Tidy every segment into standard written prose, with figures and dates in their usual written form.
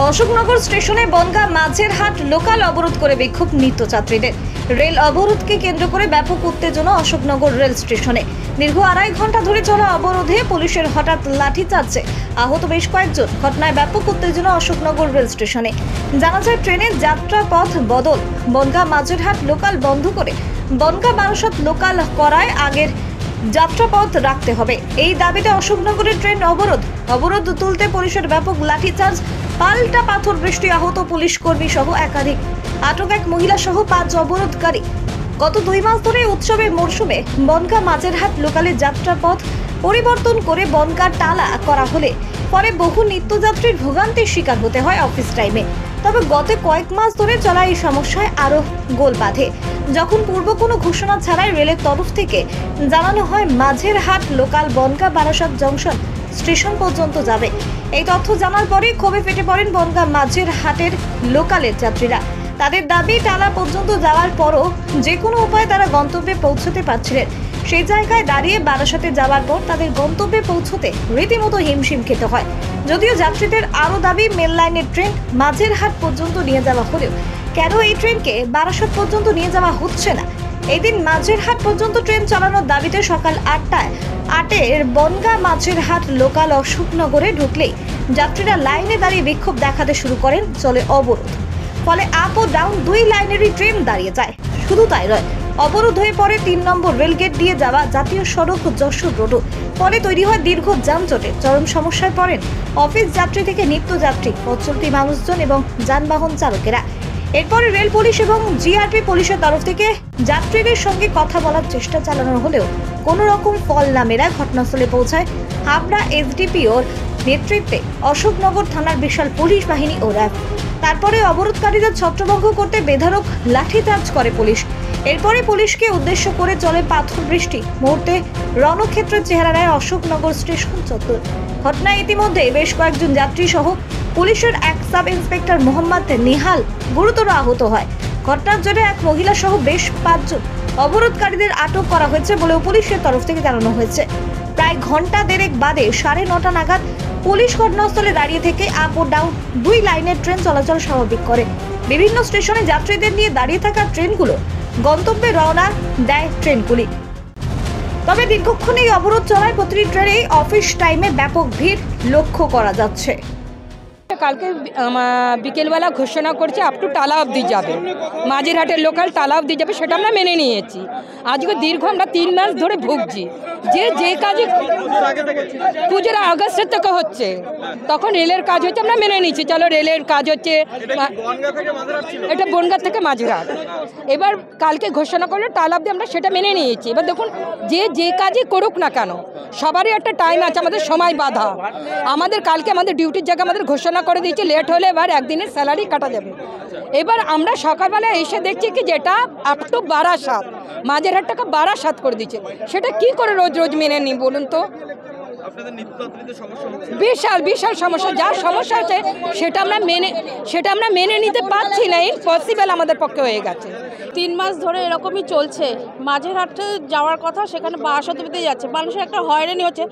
অশোকনগর স্টেশনে বনগা মাঝের হাট লোকাল অবরোধ করে বিক্ষোভ নিত্যযাত্রীদের। রেল অবরোধকে কেন্দ্র করে ব্যাপক উত্তেজনা অশোকনগর রেল স্টেশনে। দীর্ঘ 2.5 ঘন্টা ধরে চলা অবরোধে পুলিশের হঠাৎ লাঠিচার্জে আহত বেশ কয়েকজন। ঘটনায় ব্যাপক উত্তেজনা অশোকনগর রেল স্টেশনে। জানা যায়, ট্রেনের যাত্রা পথ বদল বনগা মাঝের হাট লোকাল বন্ধ করে বনগা বারাসাত লোকাল করায় আগের যাত্রাপথ রাখতে হবে। এই দাবিতে অশোকনগরের ট্রেন অবরোধ তুলতে পুলিশের ব্যাপক লাঠিচার্জ, পাল্টা পাথর বৃষ্টি, আহত পুলিশ কর্মী সহ একাধিক, আটক এক মহিলা সহ 5 অবরোধকারী। গত 2 মাস ধরে উৎসবের মরশুমে বনগা মাঝেরহাট লোকালের যাত্রাপথ পরিবর্তন করে বনগা টালা করা হলে পরে বহু নিত্যযাত্রীর ভোগান্তির শিকার হতে হয় অফিস টাইমে। তবে গত কয়েক মাস ধরে চলা এই সমস্যায় আরো গোল বাঁধে যখন পূর্ব কোনো ঘোষণা ছাড়াই রেলের তরফ থেকে জানানো হয় Majerhat local Bangaon Barasat junction station পর্যন্ত যাবে। এই তথ্য জানার পরে ক্ষোভে ফেটে পড়েন বনগা মাঝেরহাটের লোকালের যাত্রীরা। তাদের দাবি, টালা পর্যন্ত যাওয়ার পরও যে কোনো উপায়ে তারা গন্তব্যে পৌঁছতে পারছিলেন। সেই জায়গায় দাঁড়িয়ে বারাসাতে যাওয়ার পর তাদের গন্তব্যে পৌঁছতে রীতিমতো হিমশিম খেতে হয়। যদিও যাত্রীদের আরও দাবি, মেল লাইনের ট্রেন মাঝেরহাট পর্যন্ত নিয়ে যাওয়া হলেও কেন এই ট্রেনকে বারাসাত পর্যন্ত নিয়ে যাওয়া হচ্ছে না? এই দিন মাঝেরহাট পর্যন্ত ট্রেন চালানোর দাবিতে সকাল 8টায় বনগা মাঝেরহাট লোকাল অশোকনগরে ঢুকলেই যাত্রীরা লাইনে দাঁড়িয়ে বিক্ষোভ দেখাতে শুরু করেন। চলে অবরোধ, ফলে আপ ও ডাউন 2 লাইনেরই ট্রেন দাঁড়িয়ে যায়। শুধু তাই নয়, অবরোধ হয়ে পড়ে 3 নম্বর রেলগেট দিয়ে যাওয়া জাতীয় সড়ক যশোর রোডও। ফলে তৈরি হয় দীর্ঘ যানজটে। চরম সমস্যায় পড়েন অফিস যাত্রী থেকে নিত্যযাত্রী, পথচলতি মানুষজন এবং যানবাহন চালকেরা। এরপরে রেল পুলিশ এবং জিআরপি পুলিশের তরফ থেকে যাত্রীদের সঙ্গে কথা বলার চেষ্টা চালানো হলেও কোনো রকম ফল না মেলায় ঘটনাস্থলে পৌঁছায় হাবড়া এসডিপিওর নেতৃত্বে অশোকনগর থানার বিশাল পুলিশ বাহিনী ও র্যাব। তারপরে অবরোধকারীদের ছত্রভঙ্গ করতে বেধড়ক লাঠিচার্জ করে পুলিশ। এরপরে পুলিশকে উদ্দেশ্য করে চলে পাথর বৃষ্টি। মুহূর্তে রণক্ষেত্রের চেহারা নেয় অশোকনগর স্টেশন চত্বর। ঘটনায় ইতিমধ্যে বেশ কয়েকজন যাত্রী সহ পুলিশের এক সাব ইন্সপেক্টর মোহাম্মদ নিহাল গুরুতর আহত হয়। ঘটনার জেরে এক মহিলা সহ বেশ 5 জন অবরোধকারীদের আটক করা হয়েছে বলেও পুলিশের তরফ থেকে জানানো হয়েছে। প্রায় ঘন্টা দেড়েক বাদে 9:30 নাগাদ পুলিশ ঘটনাস্থলে দাঁড়িয়ে থেকে আপ ও ডাউন 2 লাইনের ট্রেন চলাচল স্বাভাবিক করে। বিভিন্ন স্টেশনে যাত্রীদের নিয়ে দাঁড়িয়ে থাকা ট্রেনগুলো গন্তব্যে রওনা দেয় ট্রেনগুলি। তবে দীর্ঘক্ষণ এই অবরোধ চলায় প্রতিটি ট্রেনেই অফিস টাইমে ব্যাপক ভিড় লক্ষ্য করা যাচ্ছে। কালকে বিকেলবেলা ঘোষণা করছে আপ টু টালা অবধি যাবে, মাঝেরহাটের লোকাল টালা অবধি যাবে, সেটা আমরা মেনে নিয়েছি। আজকে দীর্ঘ আমরা 3 মাস ধরে ভুগছি। যে কাজে পুজোর আগস্টের থেকে হচ্ছে, তখন রেলের কাজ হচ্ছে, আমরা মেনে নিয়েছি। চলো, রেলের কাজ হচ্ছে, এটা বনগা থেকে মাঝেরহাট। এবার কালকে ঘোষণা করলো টালা অবধি, আমরা সেটা মেনে নিয়েছি। এবার দেখুন, যে কাজই করুক না কেন, সবারই একটা টাইম আছে, আমাদের সময় বাধা। আমাদের কালকে আমাদের ডিউটির জায়গা আমাদের ঘোষণা করে দিয়েছে, লেট হলে এবার একদিনের স্যালারি কাটা যাবে। এবার আমরা সকালবেলা এসে দেখছি কি যেটা আপ টু বারাসাত, মাঝেরহাটটাকে বারাসাত করে দিচ্ছে। সেটা কি করে রোজ রোজ মেনে নিই বলুন তো? বিশাল সমস্যা। যা সমস্যা আছে সেটা আমরা মেনে নিতে পারছি না। ইম্পসিবল আমাদের পক্ষে হয়ে গেছে। 3 মাস ধরে এরকমই চলছে। মাঝেরহাটে যাওয়ার কথা, সেখানে বারাসাত অবধি যাচ্ছে। মানুষের একটা হয়রানি হচ্ছে।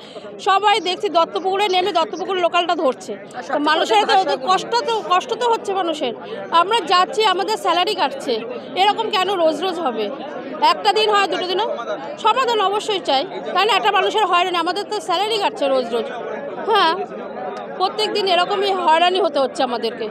সবাই দেখছি দত্তপুকুরে নেমে দত্তপুকুর লোকালটা ধরছে। তো মানুষের কষ্ট তো হচ্ছে মানুষের। আমরা যাচ্ছি, আমাদের স্যালারি কাটছে। এরকম কেন রোজ রোজ হবে? একটা দিন হয়, 2টো দিনও সমাধান অবশ্যই চাই, তাই না? একটা মানুষের হয়রানি, আমাদের তো স্যালারি কাটছে রোজ রোজ। হ্যাঁ, প্রত্যেক দিন এরকমই হয়রানি হতে হচ্ছে আমাদেরকে।